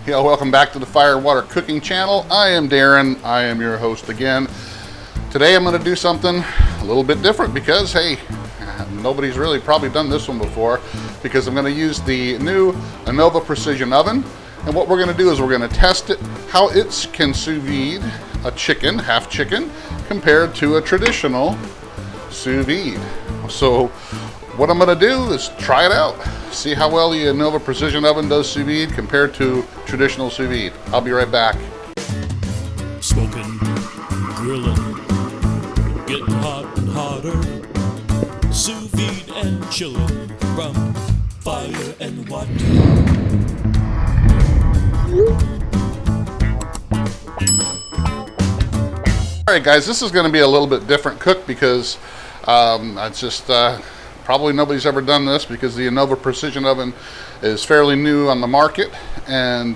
Yeah, welcome back to the Fire and Water Cooking Channel. I am Darren. I am your host again. Today I'm going to do something a little bit different because, hey, nobody's really probably done this one before, because I'm going to use the new Anova Precision Oven. And what we're going to do is we're going to test it, how it can sous vide a chicken, half chicken, compared to a traditional sous vide. So what I'm going to do is try it out, see how well the Anova Precision Oven does sous vide compared to traditional sous vide. I'll be right back. Smoking, grilling, getting hot and hotter, sous vide and chilling from fire and water. All right, guys, this is going to be a little bit different cook because it's just probably nobody's ever done this, because the Anova Precision Oven is fairly new on the market, and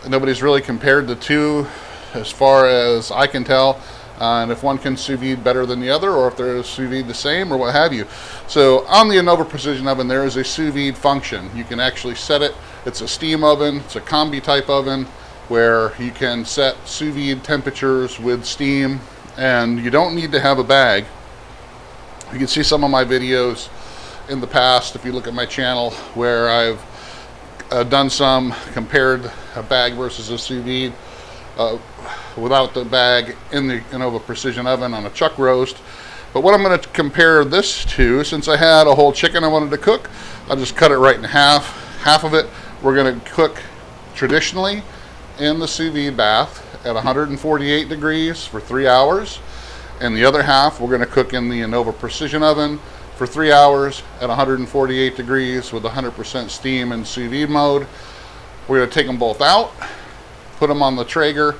nobody's really compared the two as far as I can tell, and if one can sous vide better than the other, or if they're sous vide the same, or what have you. So on the Anova Precision Oven, there is a sous vide function. You can actually set it. It's a steam oven. It's a combi type oven where you can set sous vide temperatures with steam, and you don't need to have a bag. You can see some of my videos in the past, if you look at my channel, where I've done some, compared a bag versus a sous vide without the bag in the Anova Precision Oven on a chuck roast. But what I'm going to compare this to, since I had a whole chicken I wanted to cook, I'll just cut it right in half. Half of it we're going to cook traditionally in the sous vide bath at 148 degrees for 3 hours. And the other half we're going to cook in the Anova Precision Oven for 3 hours at 148 degrees with 100% steam and sous vide mode. We're going to take them both out, put them on the Traeger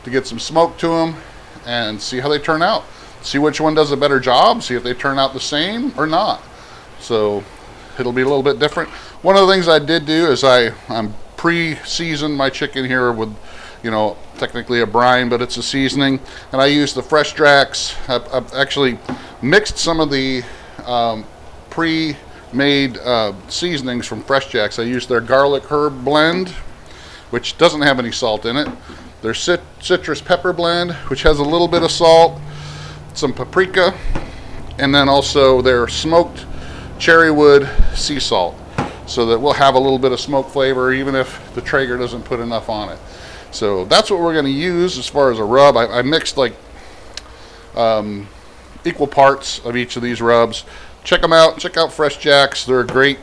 to get some smoke to them, and see how they turn out. See which one does a better job, see if they turn out the same or not. So it'll be a little bit different. One of the things I did do is I'm pre-seasoned my chicken here with, technically a brine, but it's a seasoning, and I used the Fresh Jacks. I've actually mixed some of the pre-made seasonings from Fresh Jacks. I used their garlic herb blend, which doesn't have any salt in it. Their citrus pepper blend, which has a little bit of salt, some paprika, and then also their smoked cherry wood sea salt, so that we'll have a little bit of smoke flavor even if the Traeger doesn't put enough on it. So that's what we're going to use as far as a rub. I mixed like equal parts of each of these rubs. Check them out. Check out Fresh Jacks. They're a great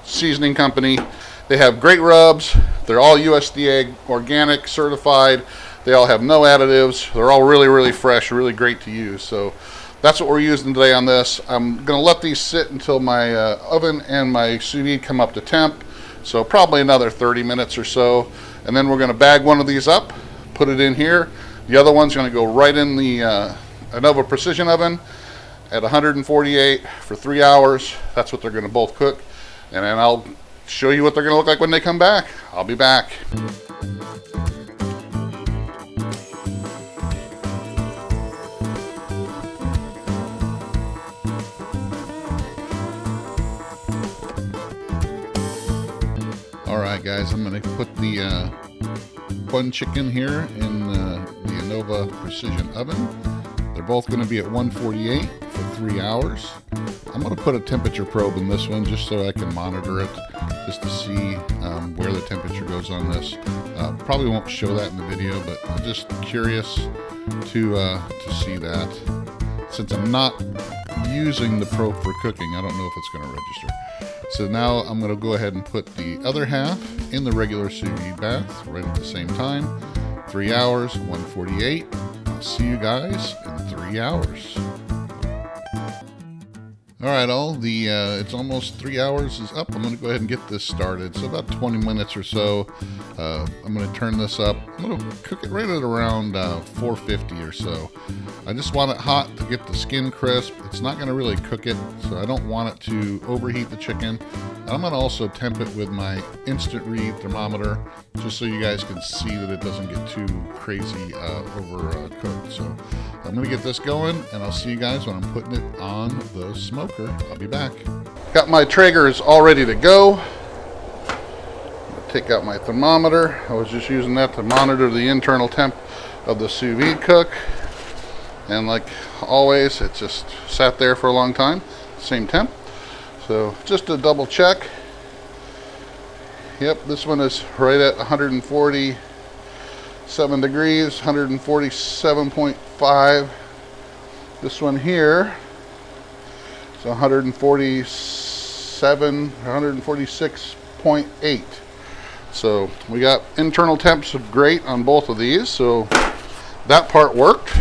seasoning company. They have great rubs. They're all USDA organic certified. They all have no additives. They're all really, really fresh, really great to use. So that's what we're using today on this. I'm going to let these sit until my oven and my sous vide come up to temp. So probably another 30 minutes or so. And then we're going to bag one of these up, put it in here. The other one's going to go right in the Anova Precision Oven at 148 for 3 hours. That's what they're going to both cook. And then I'll show you what they're going to look like when they come back. I'll be back. Alright guys, I'm going to put the one chicken here in the Anova Precision Oven. They're both going to be at 148 for 3 hours. I'm going to put a temperature probe in this one just so I can monitor it, just to see where the temperature goes on this. Probably won't show that in the video, but I'm just curious to see that. Since I'm not using the probe for cooking, I don't know if it's going to register. So now I'm going to go ahead and put the other half in the regular sous vide bath right at the same time. 3 hours, 148. I'll see you guys in 3 hours. All right, it's almost 3 hours is up. I'm going to go ahead and get this started. So about 20 minutes or so. I'm going to turn this up. I'm going to cook it right at around 450 or so. I just want it hot to get the skin crisp. It's not going to really cook it, so I don't want it to overheat the chicken. And I'm going to also temp it with my instant read thermometer, just so you guys can see that it doesn't get too crazy overcooked. So I'm going to get this going, and I'll see you guys when I'm putting it on the smoker. I'll be back. Got my Traegers all ready to go. take out my thermometer. I was just using that to monitor the internal temp of the sous vide cook. And like always, it just sat there for a long time, same temp. So just to double check, yep, this one is right at 147 degrees, 147.5. This one here is 147, 146.8. So we got internal temps of great on both of these, so that part worked.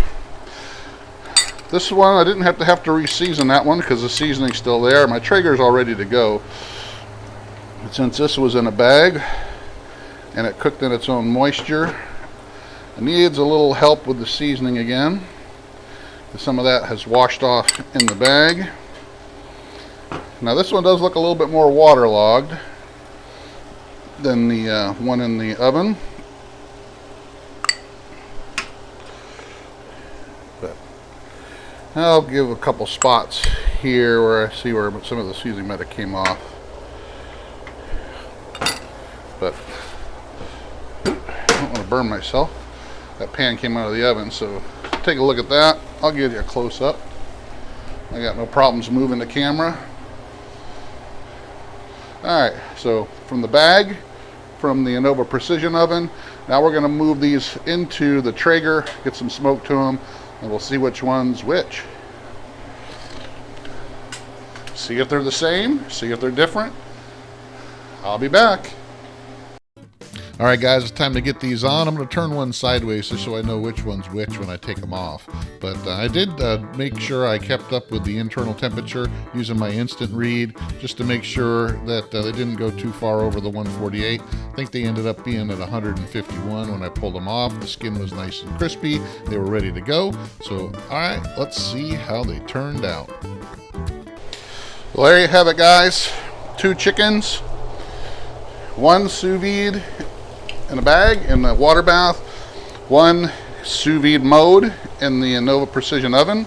This one, I didn't have to re-season that one because the seasoning's still there. My Traeger's all ready to go. But since this was in a bag and it cooked in its own moisture, it needs a little help with the seasoning again. Some of that has washed off in the bag. Now this one does look a little bit more waterlogged than the one in the oven. I'll give a couple spots here where I see where some of the seasoning might have came off. But I don't want to burn myself. That pan came out of the oven, so take a look at that. I'll give you a close-up. I got no problems moving the camera. Alright, so from the bag, from the Anova Precision Oven, now we're going to move these into the Traeger, get some smoke to them, and we'll see which one's which. See if they're the same, see if they're different. I'll be back. Alright guys, it's time to get these on. I'm going to turn one sideways just so I know which one's which when I take them off. But I did make sure I kept up with the internal temperature using my instant read just to make sure that they didn't go too far over the 148. I think they ended up being at 151 when I pulled them off. The skin was nice and crispy. They were ready to go. So, alright, let's see how they turned out. Well, there you have it guys. 2 chickens, 1 sous vide in a bag in the water bath, 1 sous vide mode in the Anova Precision Oven.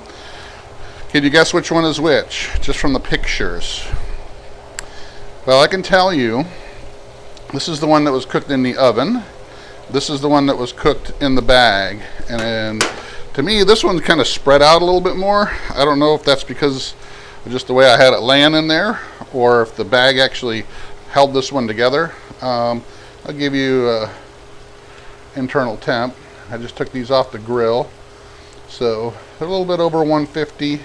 Can you guess which one is which, just from the pictures? Well, I can tell you, this is the one that was cooked in the oven. This is the one that was cooked in the bag. And to me, this one kind of spread out a little bit more. I don't know if that's because of just the way I had it laying in there, or if the bag actually held this one together. I'll give you internal temp. I just took these off the grill, so they're a little bit over 150. You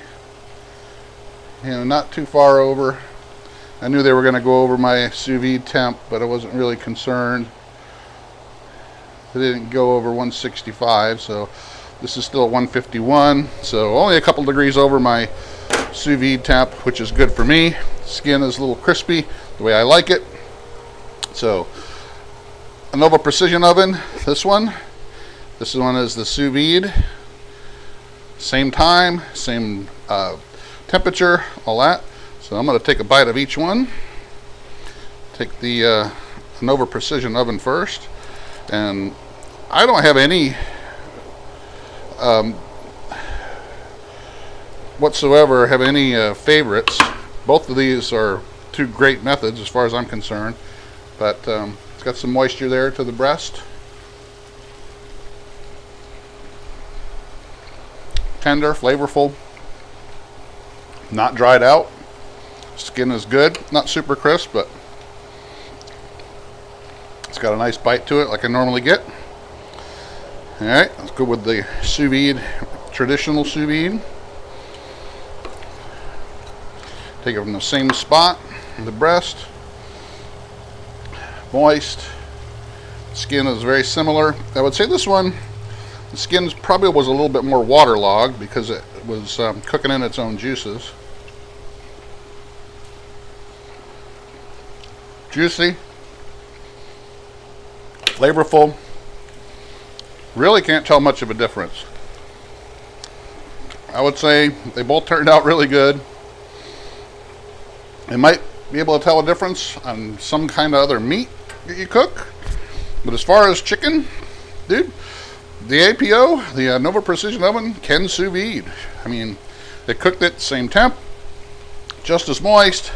know, not too far over. I knew they were going to go over my sous vide temp, but I wasn't really concerned. They didn't go over 165, so this is still 151. So only a couple degrees over my sous vide temp, which is good for me. Skin is a little crispy, the way I like it. So Anova Precision Oven, this one is the sous vide. Same time, same temperature, all that. So I'm going to take a bite of each one. Take the Anova Precision Oven first. And I don't have any whatsoever have any favorites. Both of these are 2 great methods as far as I'm concerned. But it's got some moisture there to the breast. Tender, flavorful, not dried out. Skin is good, not super crisp, but it's got a nice bite to it like I normally get. Alright, let's go with the sous vide, traditional sous vide. Take it from the same spot, the breast. Moist. Skin is very similar. I would say this one, the skin probably was a little bit more waterlogged because it was cooking in its own juices. Juicy, flavorful. Really can't tell much of a difference. I would say they both turned out really good. You might be able to tell a difference on some kind of other meat that you cook, but as far as chicken, dude, the APO, the Anova Precision Oven, can sous vide. I mean, they cooked it same temp, just as moist.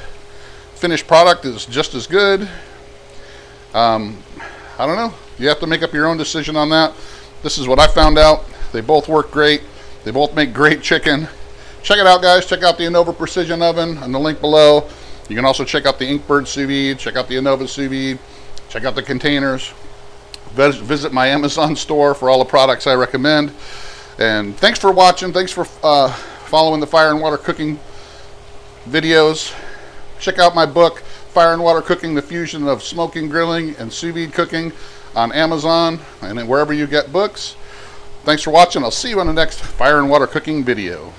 Finished product is just as good. I don't know. You have to make up your own decision on that. This is what I found out. They both work great. They both make great chicken. Check it out, guys. Check out the Anova Precision Oven on the link below. You can also check out the Inkbird Sous Vide. Check out the Anova Sous Vide. Check out the containers. Visit my Amazon store for all the products I recommend. And thanks for watching. Thanks for following the Fire and Water Cooking videos. Check out my book, Fire and Water Cooking, the fusion of smoking, grilling, and sous vide cooking, on Amazon and wherever you get books. Thanks for watching. I'll see you on the next Fire and Water Cooking video.